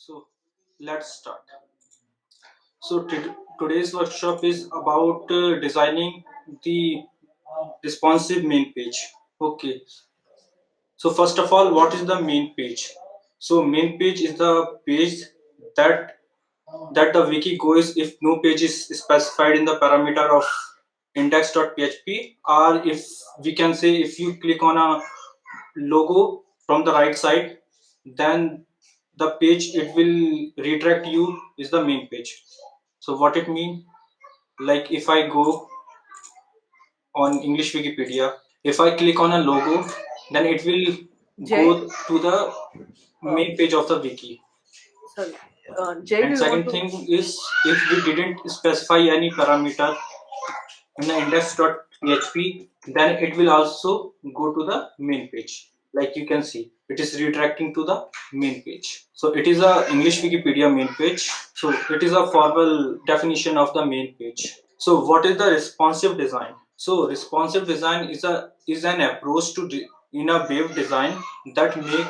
So let's start. So today's workshop is about designing the responsive main page. Okay. So first of all, what is the main page? So main page is the page that the wiki goes if no page is specified in the parameter of index.php, or if we can say if you click on a logo from the right side, then the page it will redirect you is the main page. So what it mean, like if I go on English Wikipedia, if I click on a logo, then it will Jay? go to the main page of the wiki. Sorry. Jay, do And you want second to? thing is, if we didn't specify any parameter in the index.php, then it will also go to the main page. Like you can see, it is redirecting to the main page. So it is a English Wikipedia main page. So it is a formal definition of the main page. So what is the responsive design? So responsive design is an approach to in a web design that make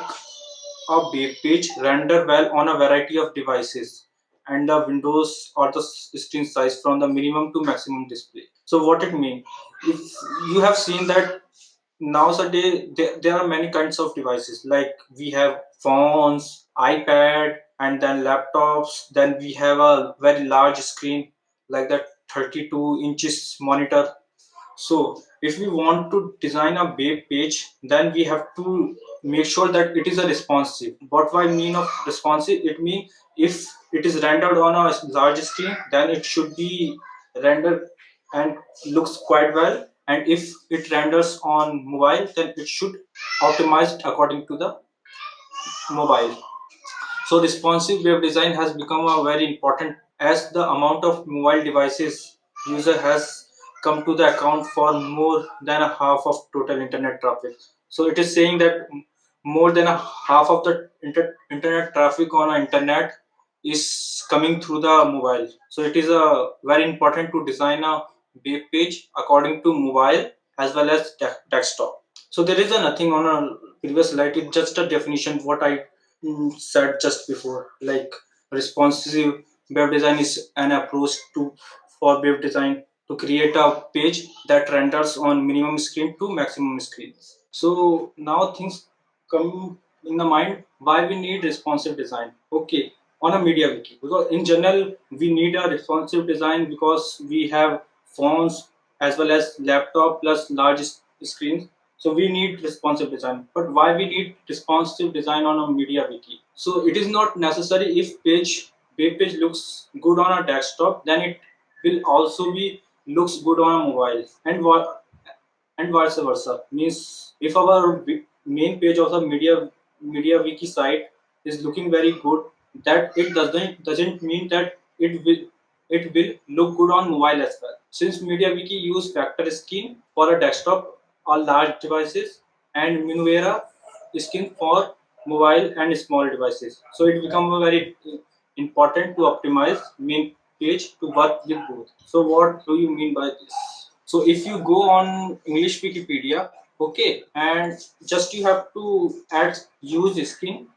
a web page render well on a variety of devices and the windows or the screen size from the minimum to maximum display. So what it means, if you have seen that nowadays there are many kinds of devices, like we have phones, iPad, and then laptops, then we have a very large screen like that 32 inches monitor. So if we want to design a web page, then we have to make sure that it is a responsive. What I mean of responsive, it means if it is rendered on a large screen, then it should be rendered and looks quite well. And if it renders on mobile, then it should optimized according to the mobile. So responsive web design has become a very important as the amount of mobile devices user has come to the account for more than a half of total internet traffic. So it is saying that more than a half of the internet traffic on our internet is coming through the mobile. So it is a very important to design a web page according to mobile as well as desktop. So there is a nothing on a previous slide. It's just a definition what I said just before. Like responsive web design is an approach to for web design to create a page that renders on minimum screen to maximum screen. So now things come in the mind why we need responsive design. Okay, on a media wiki, because in general we need a responsive design because we have phones as well as laptop plus large screens, so we need responsive design. But why we need responsive design on a media wiki? So it is not necessary if web page looks good on a desktop, then it will also be looks good on a mobile, and what and vice versa. Means if our main page of the media wiki site is looking very good, that it doesn't mean that it will look good on mobile as well. Since media wiki use vector skin for a desktop or large devices and Minuvera skin for mobile and small devices, so it becomes very important to optimize main page to work with both. So what do you mean by this? So if you go on English Wikipedia, okay, and just you have to add use skin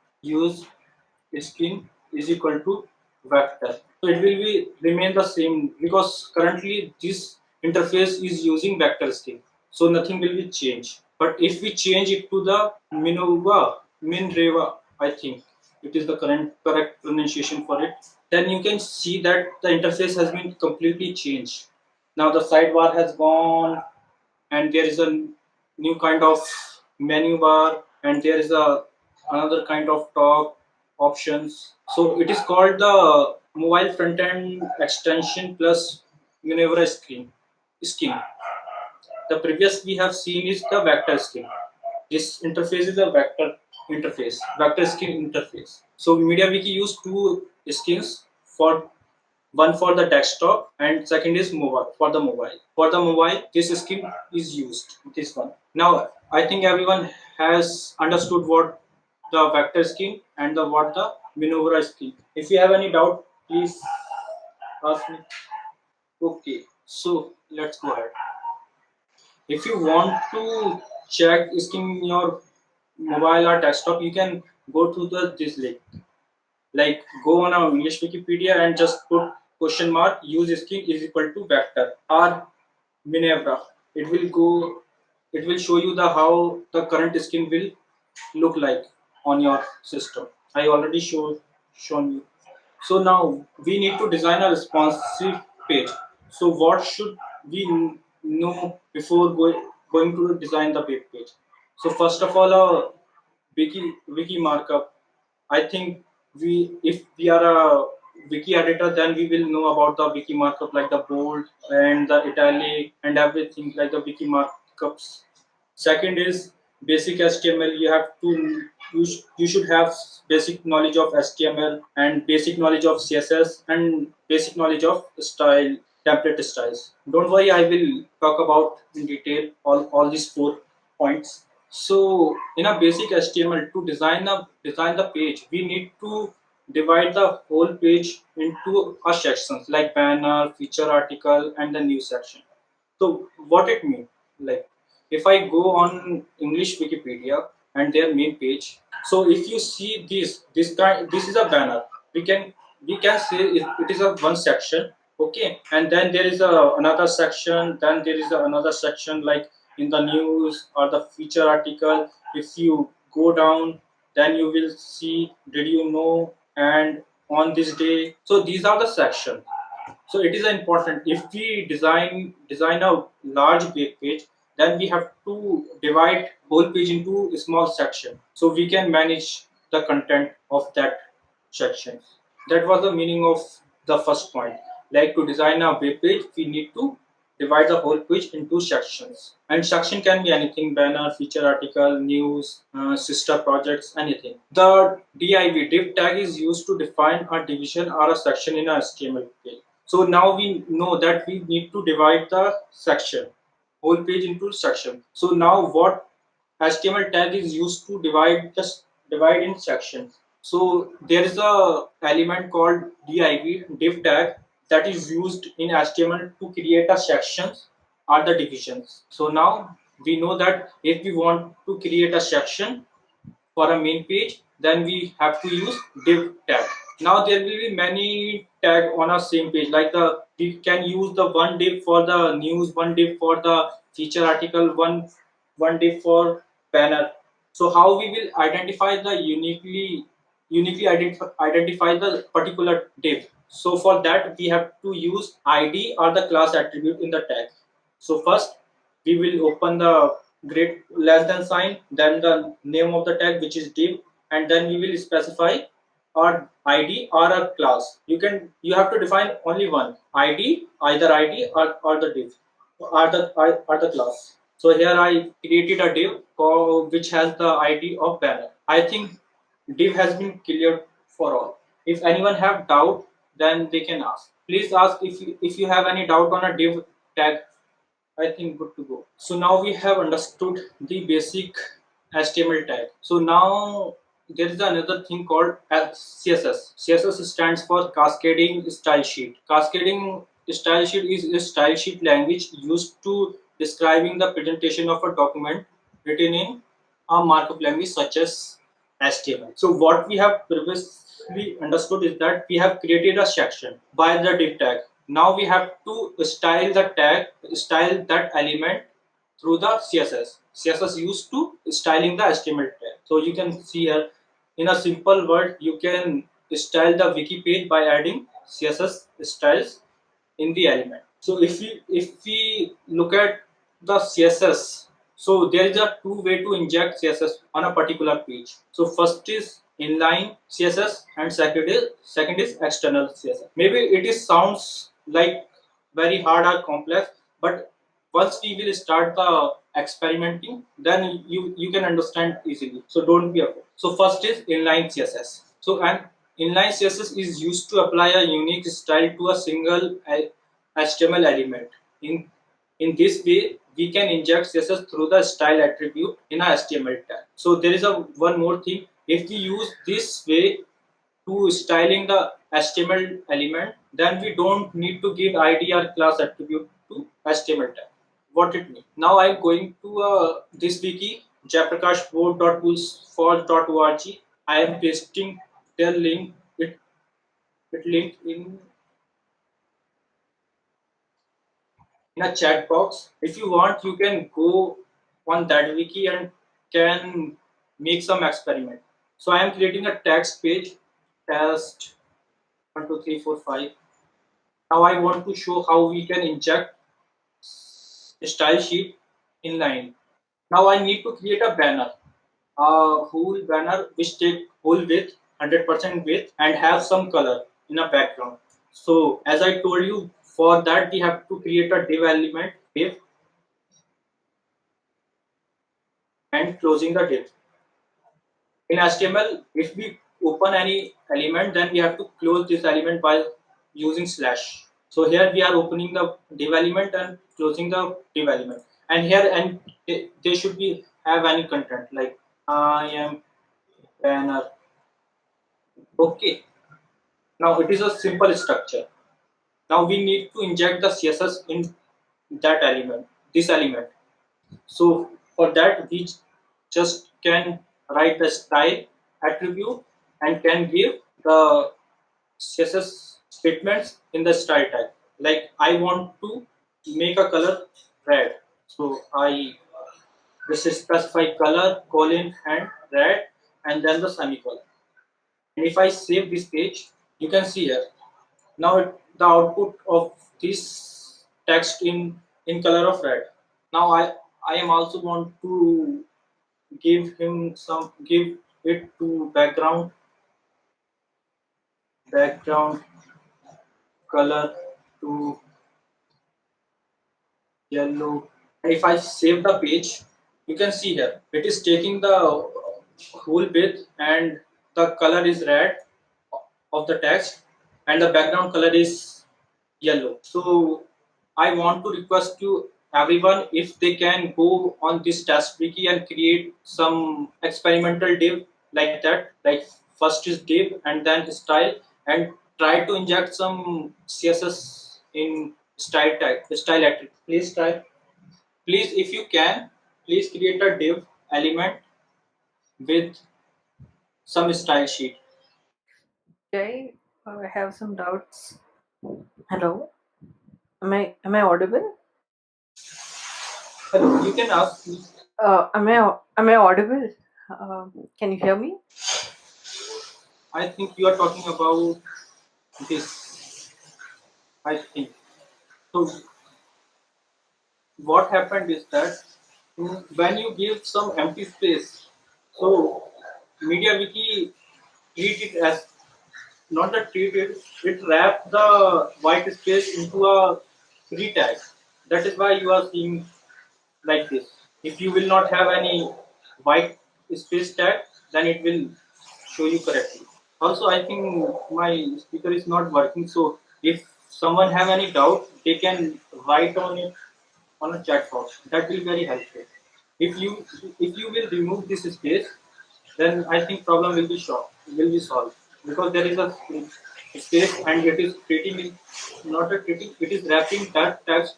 is equal to vector. So it will be remain the same because currently this interface is using vector skin. So nothing will be changed. But if we change it to the Minreva, I think it is the correct pronunciation for it, then you can see that the interface has been completely changed. Now the sidebar has gone, and there is a new kind of menu bar, and there is a another kind of top options. So it is called the mobile front end extension plus maneuver scheme. The previous we have seen is the vector scheme. This interface is a vector scheme interface. So MediaWiki use two schemes for one for the desktop and second is mobile for the mobile. For the mobile, this scheme is used. This one. Now I think everyone has understood what the vector scheme and the what the maneuver scheme. If you have any doubt, please ask me. Okay, so let's go ahead. If you want to check scheme in your mobile or desktop, you can go to the this link. Like go on our English Wikipedia and just put question mark use skin is equal to vector or Minerva. It will go. It will show you the how the current skin will look like on your system. I already shown you. So now we need to design a responsive page. So what should we know before going to design the web page? So first of all, a wiki markup. I think if we are a wiki editor, then we will know about the wiki markup like the bold and the italic and everything like the wiki markups. Second is basic HTML. You should have basic knowledge of HTML and basic knowledge of CSS and basic knowledge of style template styles. Don't worry, I will talk about in detail all these 4 points. So in a basic HTML to design the page, we need to divide the whole page into a sections like banner, feature article, and the news section. So what it means, like if I go on English Wikipedia and their main page, so if you see this is a banner. We can we can say it is a one section, okay, and then there is another section. Then there is another section like in the news or the feature article. If you go down, then you will see did you know and on this day. So these are the sections. So it is important if we design a large web page, then we have to divide whole page into a small section so we can manage the content of that section. That was the meaning of the first point. Like to design a web page, we need to divide the whole page into sections. And section can be anything: banner, feature article, news, sister projects, anything. The div tag is used to define a division or a section in a HTML page. So now we know that we need to divide the section, whole page into section. So now what HTML tag is used to divide in sections. So there is a element called div tag that is used in HTML to create a sections or the divisions. So now we know that if we want to create a section for a main page, then we have to use div tag. Now there will be many tag on a same page. Like we can use the one div for the news, one div for the feature article, one div for banner. So how we will identify the uniquely identify the particular div. So for that we have to use ID or the class attribute in the tag. So first we will open the great less than sign, then the name of the tag which is div, and then we will specify or ID or a class. You have to define only one ID, either ID or the div or the class. So here I created a div which has the ID of banner. I think div has been cleared for all. If anyone have doubt, then they can ask. Please ask if you have any doubt on a div tag. I think good to go. So now we have understood the basic HTML tag. So now there is another thing called CSS. CSS stands for Cascading Style Sheet. Cascading Style Sheet is a style sheet language used to describing the presentation of a document written in a markup language such as HTML. So what we have previously understood is that we have created a section by the div tag. Now we have to style the tag, style that element through the CSS. CSS used to styling the HTML tag. So you can see here in a simple word, you can style the wiki page by adding CSS styles in the element. So if we look at the CSS, so there is a two way to inject CSS on a particular page. So first is inline CSS and second is external CSS. Maybe it is sounds like very hard or complex, but once we will start the experimenting, then you can understand easily. So don't be afraid. So first is inline CSS. So an inline CSS is used to apply a unique style to a single HTML element. In this way, we can inject CSS through the style attribute in a HTML tag. So there is a one more thing. If we use this way to styling the HTML element, then we don't need to give ID or class attribute to HTML tag. What it means? Now I'm going to this wiki jaiprakashboard.toolsfor.org. I am pasting their link. it linked in a chat box. If you want, you can go on that wiki and can make some experiment. So I am creating a text page, test 1 2 3 4 5. Now I want to show how we can inject style sheet inline. Now I need to create a banner, a whole banner which take whole width, 100% width, and have some color in a background. So as I told you, for that we have to create a div element, div, and closing the div. In HTML, if we open any element, then we have to close this element by using slash. So here we are opening the div element and closing the div element. And here and they should be have any content like I am banner. Okay. Now it is a simple structure. Now we need to inject the CSS in that element, this element. So for that we just can write the style attribute and can give the CSS statements in the style tag. Like I want to make a color red, so I just specify color colon and red and then the semicolon. And if I save this page, you can see here now the output of this text in color of red. Now I am also want to give it to background color to yellow. And if I save the page, you can see here it is taking the whole width and the color is red of the text and the background color is yellow. So I want to request to everyone if they can go on this task wiki and create some experimental div like that. Like first is div and then style, and try to inject some CSS in style tag, style attribute. Please try. Please, if you can, please create a div element with some style sheet. Jay, I have some doubts. Hello, am I audible? Hello, you can ask me. Am I audible? Can you hear me? I think you are talking about this. I think so. What happened is that when you give some empty space, so MediaWiki treat it as not a treat it, it wrap the white space into a free tag. That is why you are seeing like this. If you will not have any white space tag, then it will show you correctly. Also, I think my speaker is not working, so if someone have any doubt, they can write on it on a chat box. That will be very helpful. If you if you will remove this space, then I think problem will be solved because there is a space and it is treating not a treating, it is wrapping that text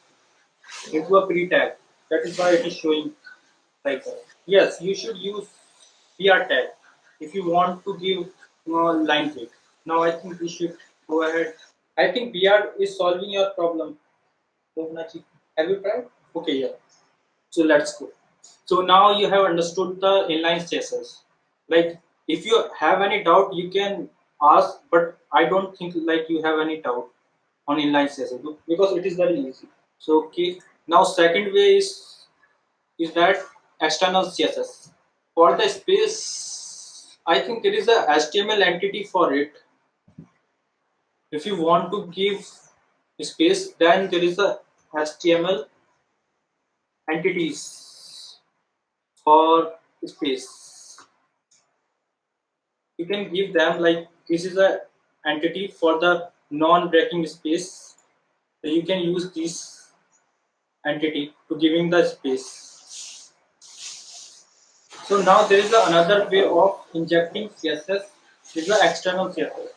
into a pre tag. That is why it is showing like that. Yes, you should use PR tag if you want to give line break. Now I think we should go ahead. I think PR is solving your problem. Bhavnaji. Have you tried? Okay, yeah. So let's go. So now you have understood the inline CSS. Like if you have any doubt, you can ask, but I don't think like you have any doubt on inline CSS because it is very easy. So okay. Now second way is that external CSS. For the space, I think there is a HTML entity for it. If you want to give space, then there is a HTML entities for space. You can give them like this is a entity for the non-breaking space. So you can use this entity to giving the space. So now there is another way of injecting CSS. This is the external CSS.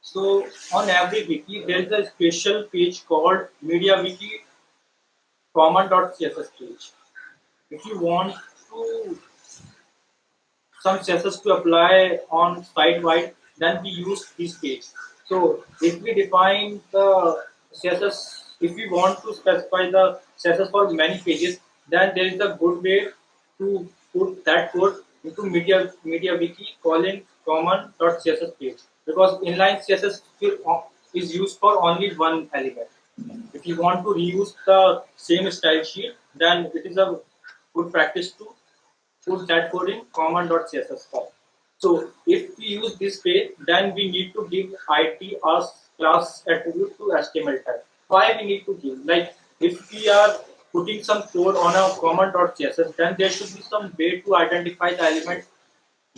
So on every wiki, there is a special page called MediaWiki common.css page. If you want to some CSS to apply on site wide, then we use this page. So if we define the CSS, if we want to specify the CSS for many pages, then there is a good way to put that code into MediaWiki colon common.css page, because inline CSS is used for only one element. If you want to reuse the same style sheet, then it is a good practice to put that code in common.css file. So if we use this page, then we need to give id as class attribute to HTML tag. Why we need to give? Like if we are putting some code on a common.css, then there should be some way to identify the element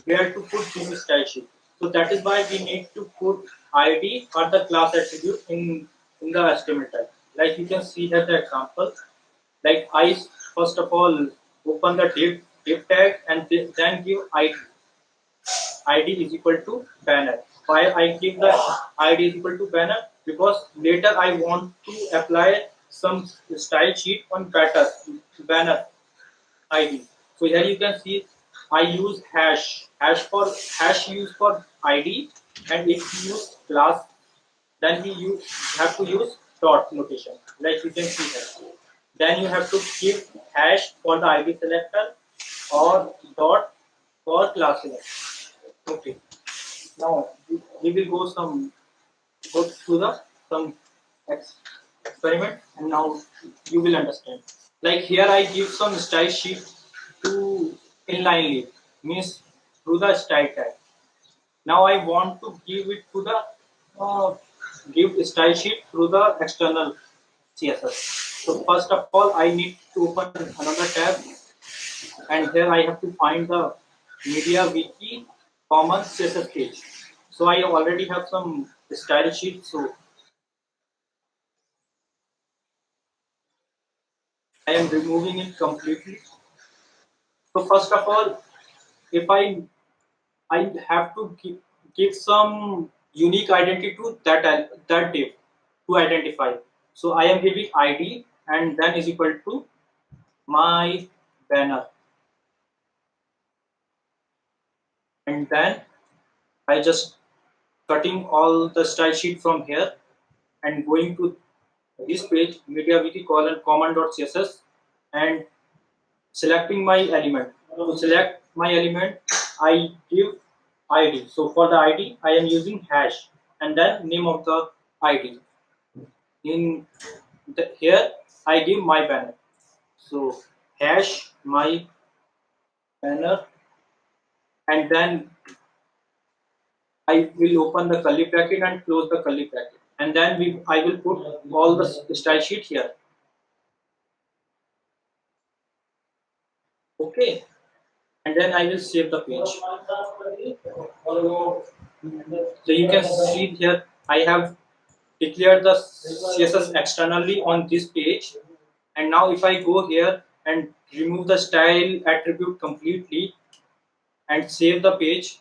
where to put this style sheet. So that is why we need to put id or the class attribute in the HTML tag. Like you can see here the example. Like I first of all open the div tag and then give id is equal to banner. Why I give the id is equal to banner? Because later I want to apply some style sheet on banner id. So here you can see I use hash use for id, and if you use class, then you have to use dot notation, like you can see here. Then you have to give hash for the id selector or dot for class selector. Okay. Now we will go through the some experiment, and now you will understand. Like here I give some style sheet to inline leaf, means through the style tag. Now I want to give it to the give style sheet through the external CSS. So first of all, I need to open another tab, and here I have to find the MediaWiki common CSS page. So I already have some style sheet, so I am removing it completely. So first of all, if I have to give some unique identity to that div to identify. So I am giving ID and then is equal to my banner, and then I just cutting all the style sheet from here and going to this page MediaWiki colon common.css and selecting my element. To select my element, I give ID. So for the ID, I am using hash and then name of the ID. In here, I give my banner. So hash my banner, and then I will open the curly bracket and close the curly bracket, and then I will put all the style sheet here. Okay, and then I will save the page. So you can see here I have declared the CSS externally on this page, and now if I go here and remove the style attribute completely and save the page,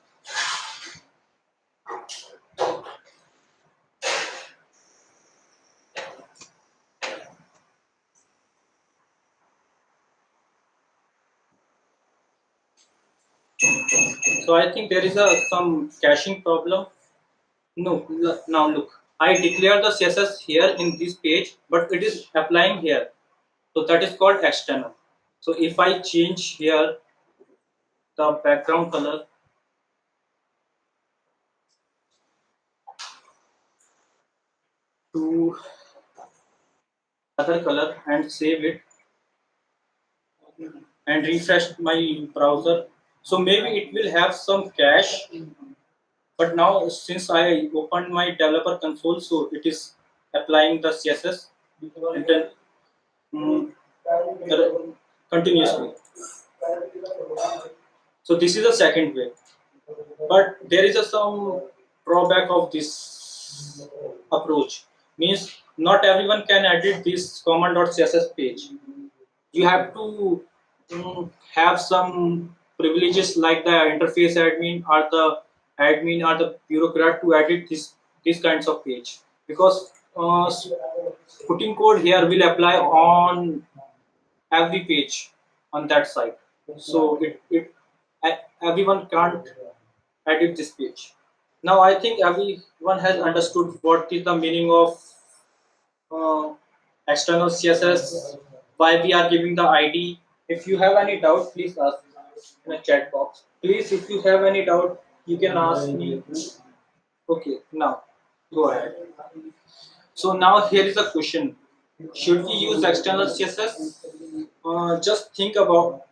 so I think there is some caching problem. No, now look, I declare the CSS here in this page, but it is applying here. So that is called external. So if I change here the background color to other color and save it and refresh my browser, so maybe it will have some cache. But now since I opened my developer console, so it is applying the CSS and then mm, continuously. So this is the second way, but there is some drawback of this approach. Means not everyone can edit this common.css page. You have to have some privileges like the interface admin or the bureaucrat to edit these kinds of page, because putting code here will apply on every page on that site. So everyone can't edit this page. Now I think everyone has understood what is the meaning of uh, external CSS, why we are giving the ID. If you have any doubt, please ask in the chat box. Please, if you have any doubt, you can ask me. Okay, now go ahead. So now here is a question: should we use external CSS? Just think about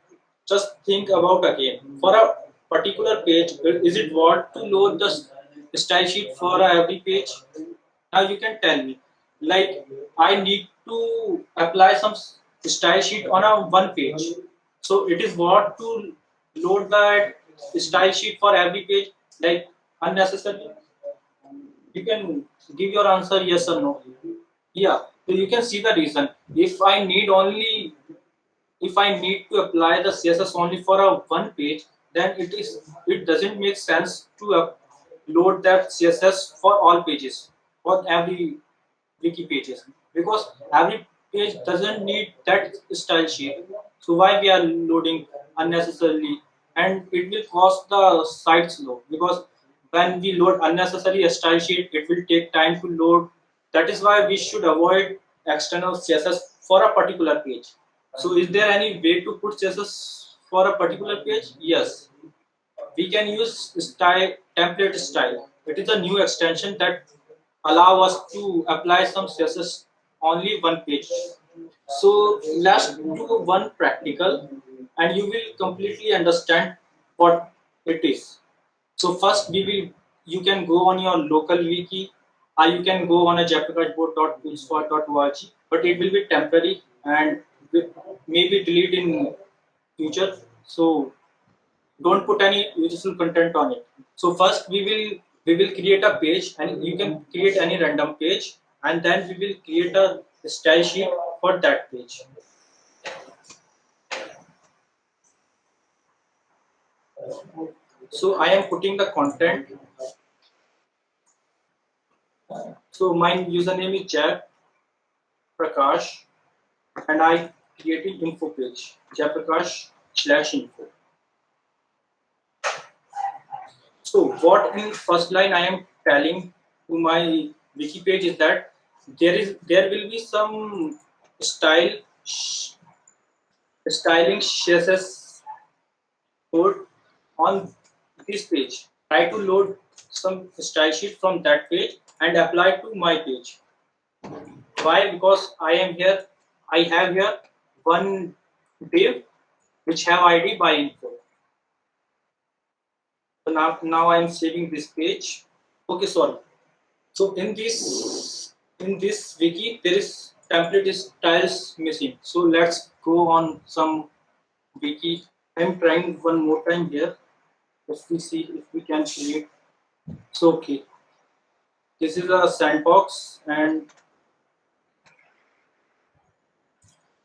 again. For a particular page, is it worth to load the style sheet for every page? Now you can tell me, like I need to apply some style sheet on a one page, so it is worth to load that style sheet for every page, like unnecessary. You can give your answer yes or no. Yeah, so you can see the reason. If I need to apply the CSS only for a one page, then it doesn't make sense to load that CSS for all pages, for every wiki pages, because every page doesn't need that style sheet. So why we are loading unnecessarily, and it will cost the site slow, because when we load unnecessary style sheet, it will take time to load. That is why we should avoid external CSS for a particular page. So is there any way to put CSS for a particular page? Yes, we can use style template style. It is a new extension that allow us to apply some CSS only one page. So let's do one practical, and you will completely understand what it is. So first you can go on your local wiki, or you can go on a jaiprakashboard.toolspot.org, but it will be temporary and maybe delete in future. So don't put any useful content on it. So first we will create a page, and you can create any random page, and then we will create a style sheet for that page. So I am putting the content. So my username is Jack Prakash, and I created info page, jayaprakash/info. So what in first line I am telling to my wiki page is that there will be some style styling CSS code on this page. Try to load some style sheet from that page and apply to my page. Why? Because I have here one div which have ID by info. So now I am saving this page. Okay, sorry. So in this wiki there is template styles missing. So let's go on some wiki. I'm trying one more time here. Let's see if we can create. So okay, this is a sandbox, and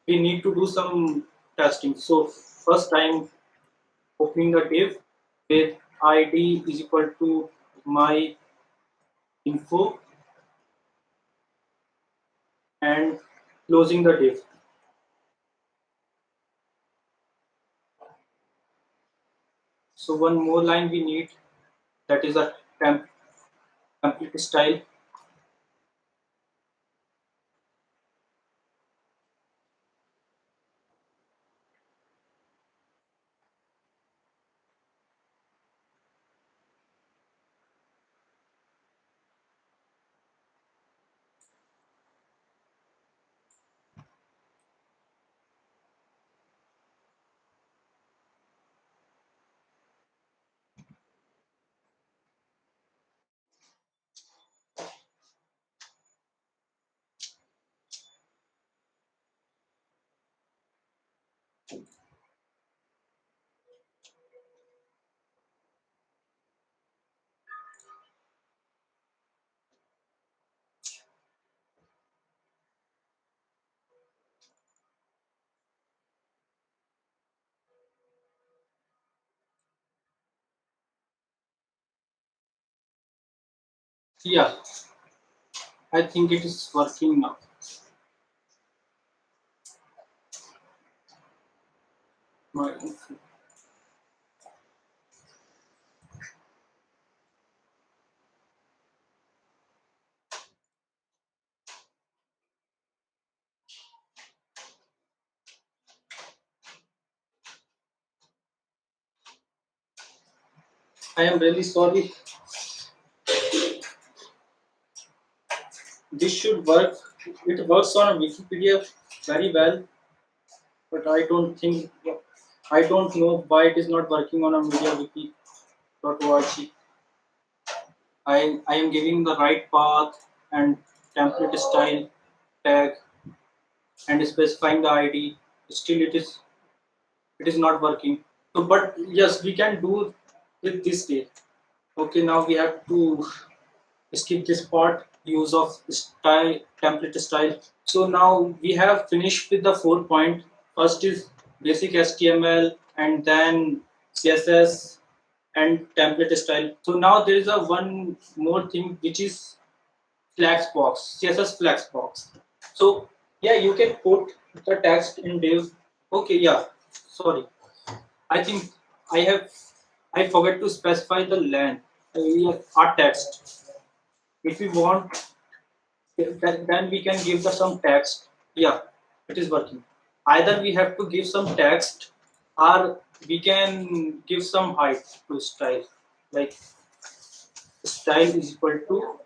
we need to do some testing. So first I'm opening a div with ID is equal to my info and closing the div. So one more line we need, that is a template style. Yeah, I think it is working now. My info. I am really sorry. This should work. It works on Wikipedia very well, but I don't know why it is not working on a MediaWiki.org. I am giving the right path and template style tag and specifying the ID. Still, it is not working. So, but yes, we can do it this way. Okay, now we have to skip this part, use of style, template style. So now we have finished with the 4 point. First is basic HTML and then CSS and template style. So now there is a one more thing which is Flexbox, CSS Flexbox. So yeah, you can put the text in div. Okay, yeah, sorry. I think I forgot to specify the length. Our text. If we want, then we can give the some text. Yeah, it is working. Either we have to give some text, or we can give some height to style. Like style is equal to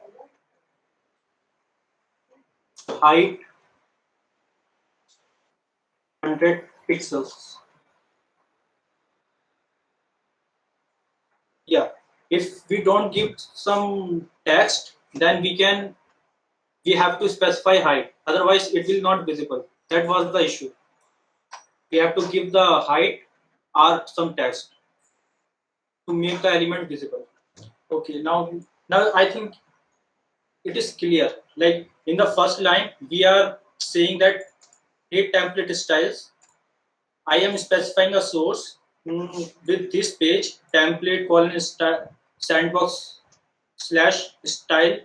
height 100 pixels. Yeah. If we don't give some text, then we have to specify height. Otherwise, it will not visible. That was the issue. We have to give the height or some text to make the element visible. Okay, now I think it is clear. Like in the first line, we are saying that create template styles. I am specifying a source with this page template colon sandbox slash style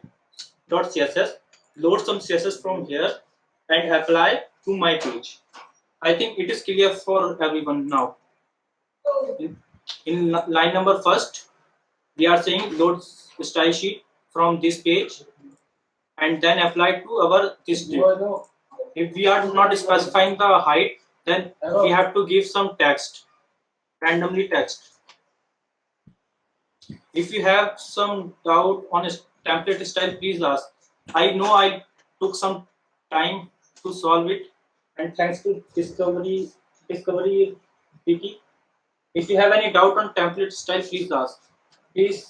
dot css. Load some css from here and apply to my page. I think it is clear for everyone now. In line number first, we are saying load style sheet from this page and then apply to our this div. If we are not specifying the height, then we have to give some text, randomly text. If you have some doubt on a template style, please ask. I know I took some time to solve it, and thanks to Discovery Wiki. If you have any doubt on template style, please ask. Please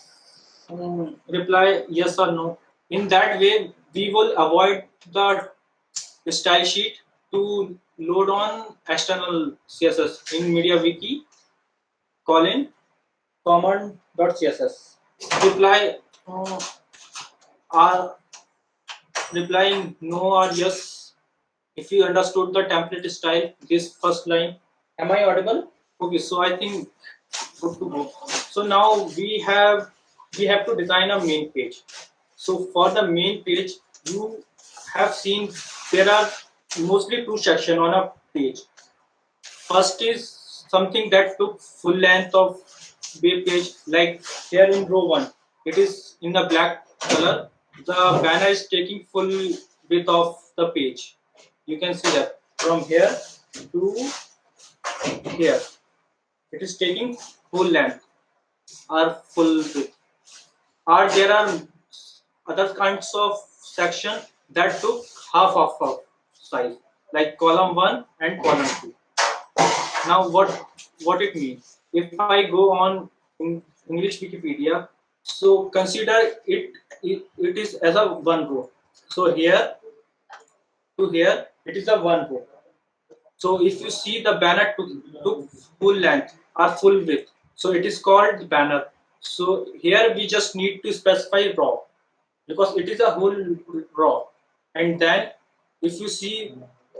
reply yes or no. In that way, we will avoid the style sheet to load on external CSS in MediaWiki colon command.css. Reply are replying no or yes if you understood the template style. This first line. Am I audible? Okay, so I think good to go. So now we have to design a main page. So for the main page, you have seen there are mostly two sections on a page. First is something that took full length of web page, like here in row 1. It is in the black color. The banner is taking full width of the page. You can see that from here to here. It is taking full length or full width. Or there are other kinds of section that took half of size, like column 1 and column 2. Now what it means? If I go on in English Wikipedia, so consider it is as a one row. So here to here it is a one row. So if you see the banner took full length or full width, so it is called banner. So here we just need to specify raw because it is a whole raw. And then if you see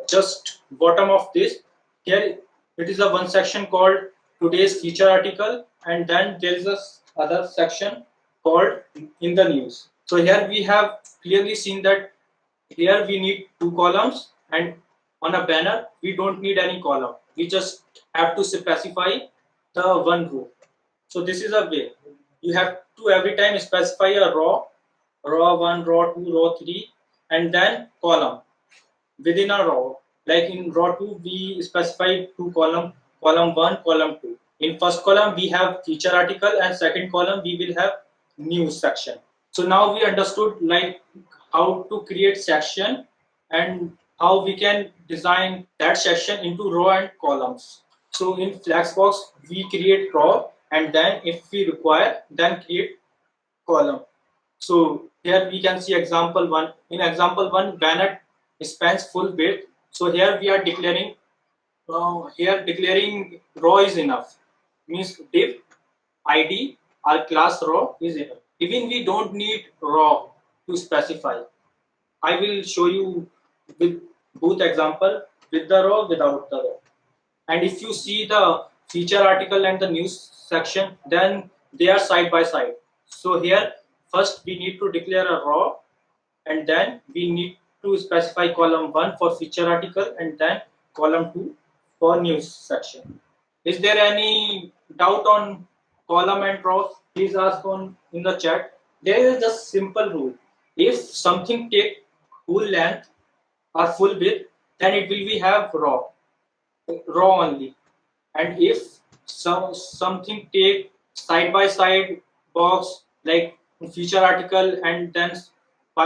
just bottom of this, here it is a one section called today's feature article, and then there is a other section called in the news. So here we have clearly seen that here we need two columns, and on a banner we don't need any column. We just have to specify the one row. So this is a way. You have to every time specify a raw 1, raw 2, raw 3, and then column within a row. Like in raw 2, we specify two column 1, column 2. In first column we have feature article, and second column we will have news section. So now we understood like how to create section and how we can design that section into row and columns. So in Flexbox we create row, and then if we require then create column. So here we can see example 1. In example 1, banner spans full width. So here we are declaring row is enough, means div id or class row is enough. Even we don't need raw to specify. I will show you with both example, with the raw, without the raw. And if you see the feature article and the news section, then they are side by side. So here first we need to declare a raw, and then we need to specify column 1 for feature article and then column 2 for news section. Is there any doubt on column and row? Please ask on in the chat. There is just simple rule. If something take full length or full width, then it will be have raw only. And if something take side by side box like feature article and then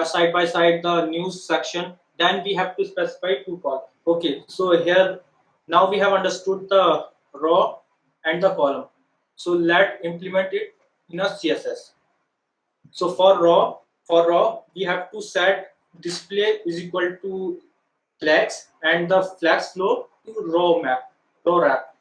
side by side the news section, then we have to specify two columns. Okay, so here now we have understood the row and the column. So let implement it in a CSS. So for raw we have to set display is equal to flex and the flex flow to row wrap.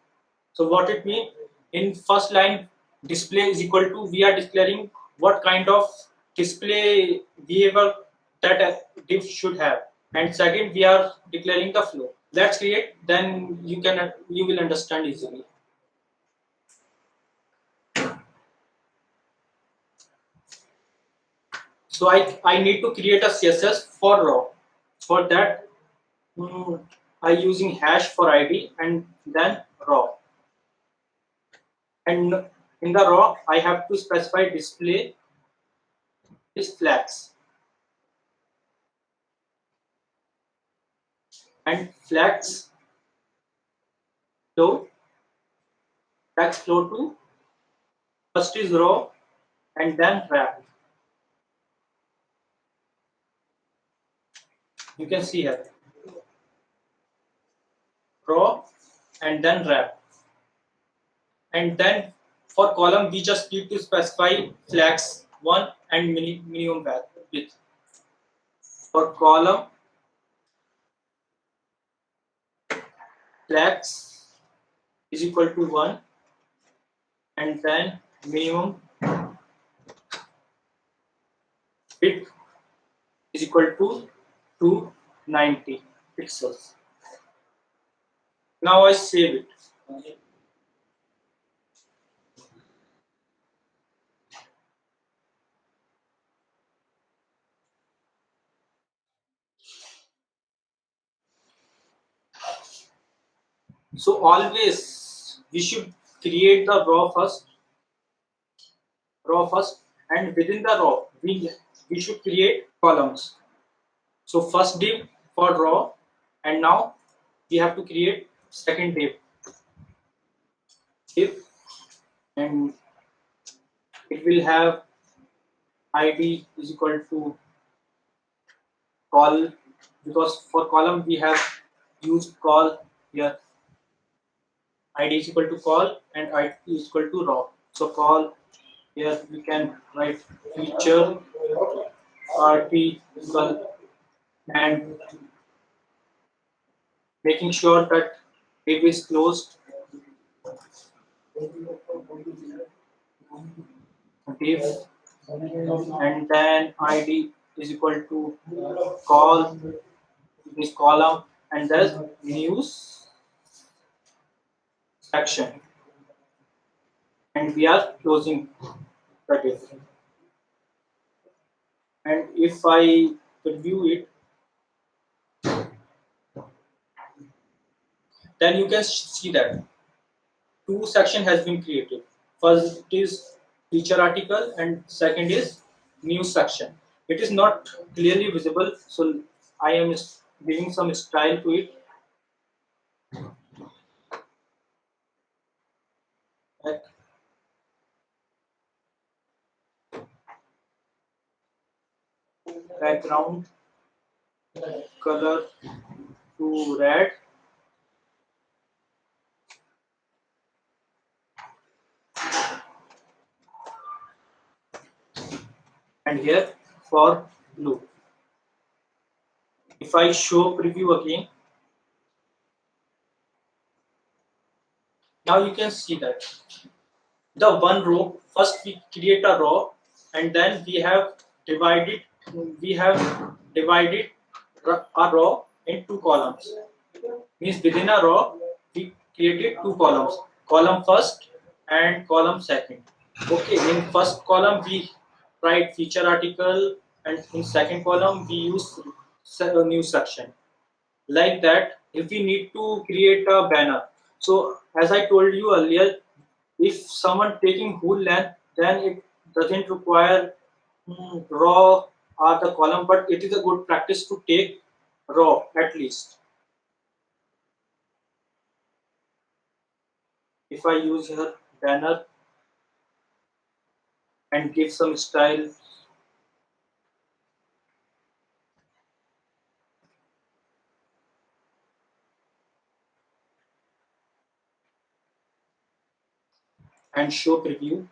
So what it means, in first line display is equal to, we are declaring what kind of display behavior that a div should have, and second we are declaring the flow. Let's create, then you will understand easily. So I need to create a CSS for raw. For that I using hash for ID and then raw. And in the raw I have to specify display is flex, and flex flow to first is raw and then wrap. You can see here raw and then wrap. And then for column we just need to specify flex 1 and minimum width. For column flex is equal to 1 and then minimum width is equal to 290 pixels. Now I save it. So always we should create the raw first, and within the raw we should create columns. So first div for raw, and now we have to create second div, and it will have id is equal to col, because for column we have used col here. Id is equal to col and id is equal to raw. So col, here we can write feature article, and making sure that div is closed, div, and then id is equal to col this column, and there's news section, and we are closing the div. And if I preview it, then you can see that two section has been created. First is feature article and second is news section. It is not clearly visible, so I am giving some style to it. background color to red, and here for blue. If I show preview again, now you can see that the one row, first we create a row, and then divided we have divided a row in two columns. Means within a row we created two columns, column first and column second. Okay, in first column we write feature article, and in second column we use a new section. Like that, if we need to create a banner, so as I told you earlier, if someone taking whole length, then it doesn't require row or the column, but it is a good practice to take row at least. If I use here banner and give some style, and show preview,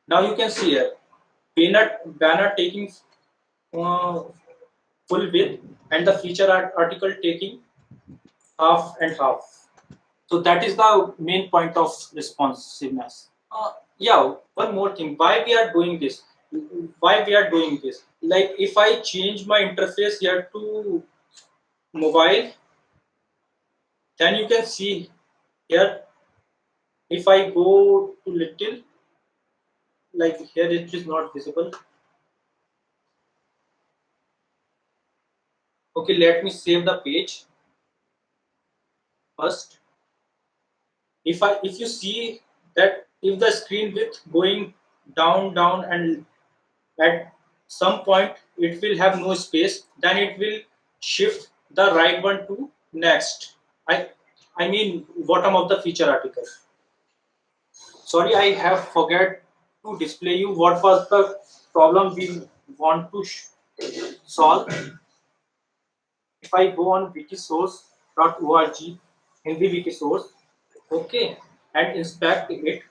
now you can see here banner taking uh, full width, and the feature article taking half and half. So that is the main point of responsiveness. Yeah, one more thing. Why we are doing this? Why we are doing this? Like if I change my interface here to mobile, then you can see here. If I go to little, like here it is not visible. Okay, let me save the page first. If you see that if the screen width going down and at some point it will have no space, then it will shift the right one to next. I mean bottom of the feature article. Sorry, I have forget to display you what was the problem we want to solve. If I go on wikisource.org, Hindi Wikisource, okay, and inspect it,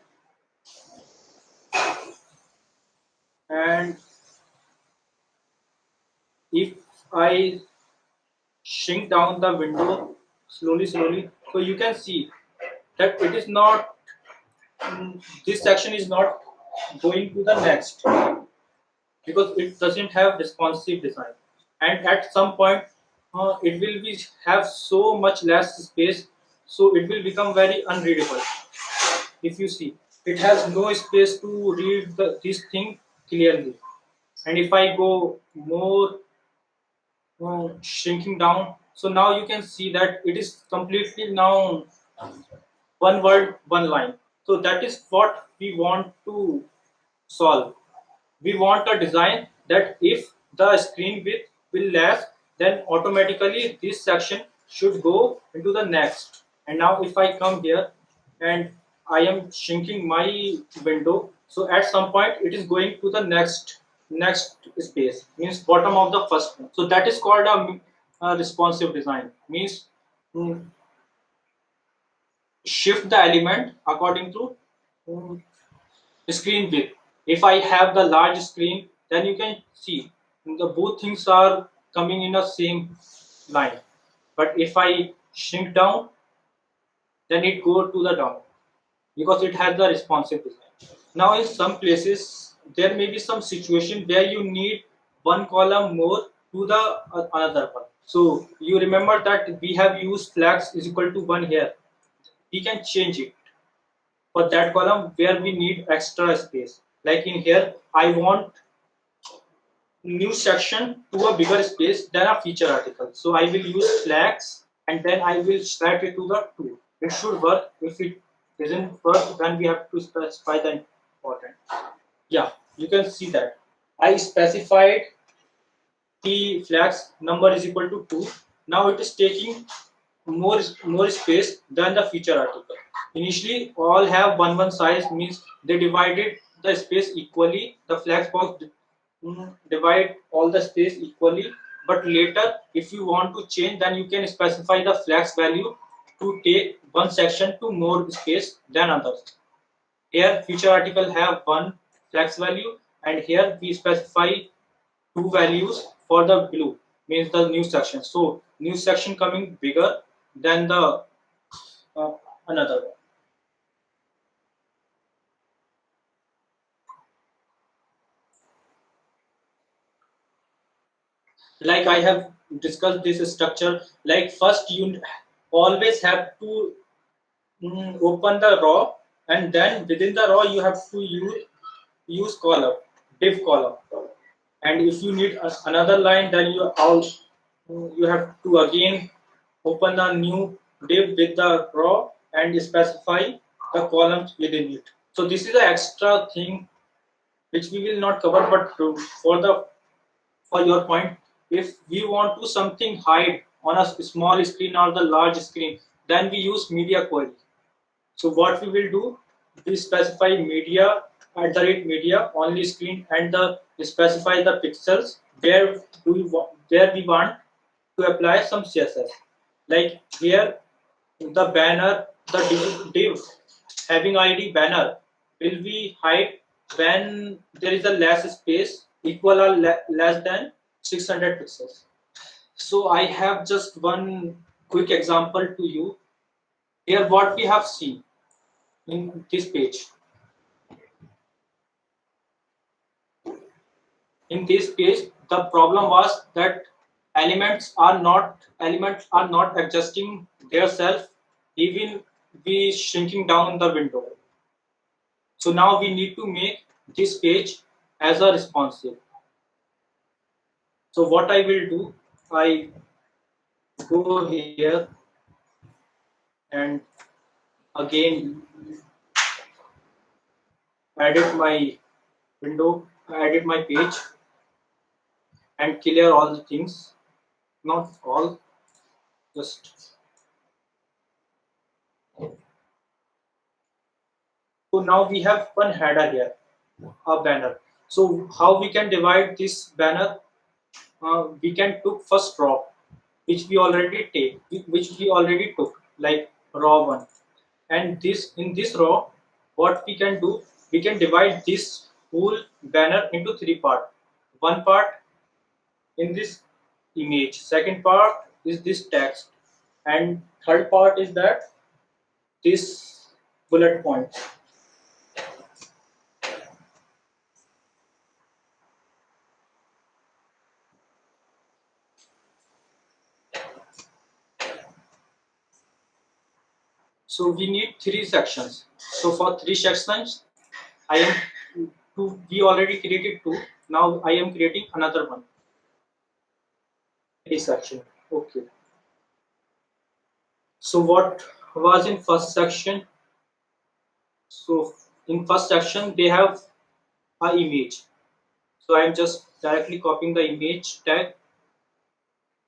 and if I shrink down the window slowly, so you can see that it is not, this section is not going to the next because it doesn't have responsive design, and at some point it will be have so much less space, so it will become very unreadable. If you see, it has no space to read this thing clearly, and if I go more shrinking down, so now you can see that it is completely now one word, one line. So that is what we want to solve. We want a design that if the screen width will less, then automatically this section should go into the next. And now if I come here and I am shrinking my window, so at some point it is going to the next space, means bottom of the first one. So that is called a responsive design, means mm, shift the element according to mm, screen width. If I have the large screen, then you can see the both things are coming in the same line. But if I shrink down, then it go to the down because it has the responsive design. Now in some places there may be some situation where you need one column more to the another one. So you remember that we have used flags is equal to 1 here. We can change it for that column where we need extra space. Like in here, I want new section to a bigger space than a feature article. So I will use flags and then I will set it to the 2. It should work. If it doesn't work, then we have to specify the important. Yeah, you can see that. I specified the flags number is equal to 2. Now it is taking more space than the feature article. Initially, all have one size, means they divided the space equally. The flex box divide all the space equally. But later, if you want to change, then you can specify the flex value to take one section to more space than others. Here, feature article have one flex value, and here we specify two values for the blue, means the new section. So new section coming bigger than the another one. Like I have discussed this structure. Like first you always have to open the raw, and then within the raw you have to use column, div column. And if you need another line, then you have to again open a new div with the raw and specify the columns within it. So this is an extra thing which we will not cover, but for your point, if we want to something hide on a small screen or the large screen, then we use media query. So what we will do, we specify media @media only screen, and specify the pixels where we want to apply some CSS. Like here, the banner, the div having ID banner will be hide when there is a less space equal or less than 600 pixels. So I have just one quick example to you. Here what we have seen in this page. In this page, the problem was that elements are not adjusting themselves, even we shrinking down the window. So now we need to make this page as a responsive. So what I will do, I go here and again edit my window, edit my page and clear all the things. Not all, just. So now we have one header here, a banner. So how we can divide this banner? We can took first raw, which we already took, like raw one. And this in this raw, what we can do, we can divide this whole banner into three parts. One part in this image, second part is this text, and third part is that this bullet point. So we need three sections. So for three sections, I am two. We already created two. Now I am creating another one. Three section. Okay. So what was in first section? So in first section they have a image. So I am just directly copying the image tag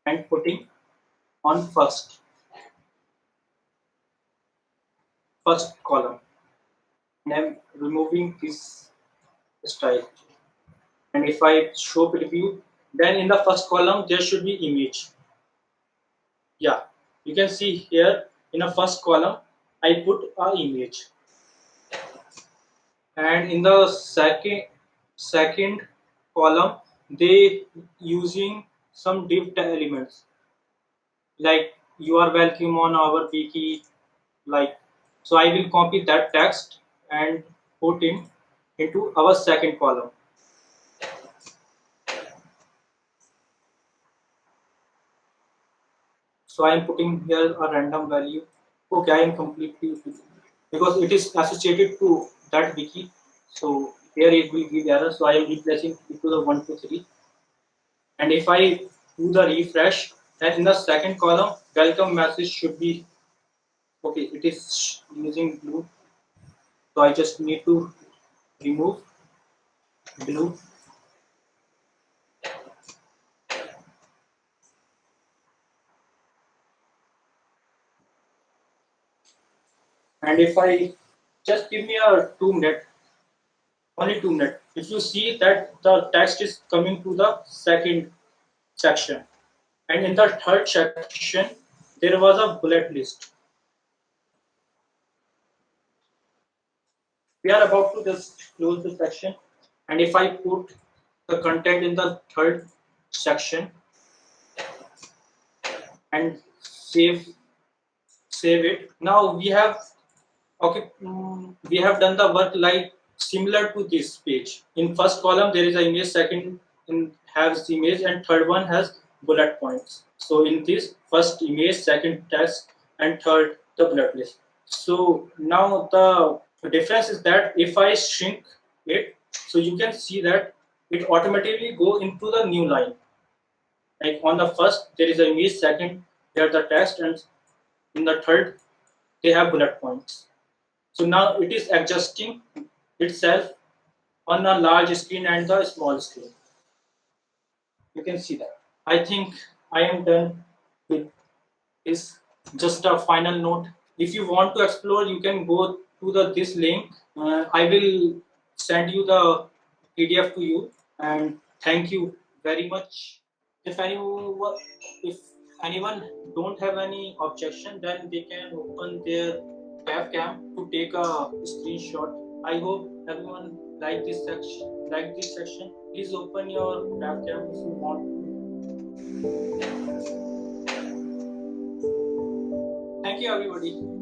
and putting on first column. And I'm removing this style. And if I show preview, then in the first column there should be image. Yeah, you can see here in a first column I put a image, and in the second column they using some div elements, like you are welcome on our wiki, like. So I will copy that text and put in into our second column. So I am putting here a random value. Okay, I am completely, because it is associated to that wiki. So here it will give error. So I am replacing it to the 123. And if I do the refresh, then in the second column, welcome message should be okay. It is using blue. So I just need to remove blue. And if I just give me a 2 minute, only 2 minutes, if you see that the text is coming to the second section, and in the third section there was a bullet list. We are about to just close the section, and if I put the content in the third section and save it, now we have okay, we have done the work like similar to this page. In first column there is an image, second has image, and third one has bullet points. So in this first image, second text, and third the bullet list. So now the difference is that if I shrink it, so you can see that it automatically go into the new line. Like on the first there is an image, second there the text, and in the third they have bullet points. So now it is adjusting itself on a large screen and the small screen. You can see that. I think I am done with this. Just a final note. If you want to explore, you can go to this link. I will send you the PDF to you. And thank you very much. If anyone, if anyone don't have any objection, then they can open their webcam to take a screenshot. I hope everyone like this section. Please open your webcam if you want. Thank you, everybody.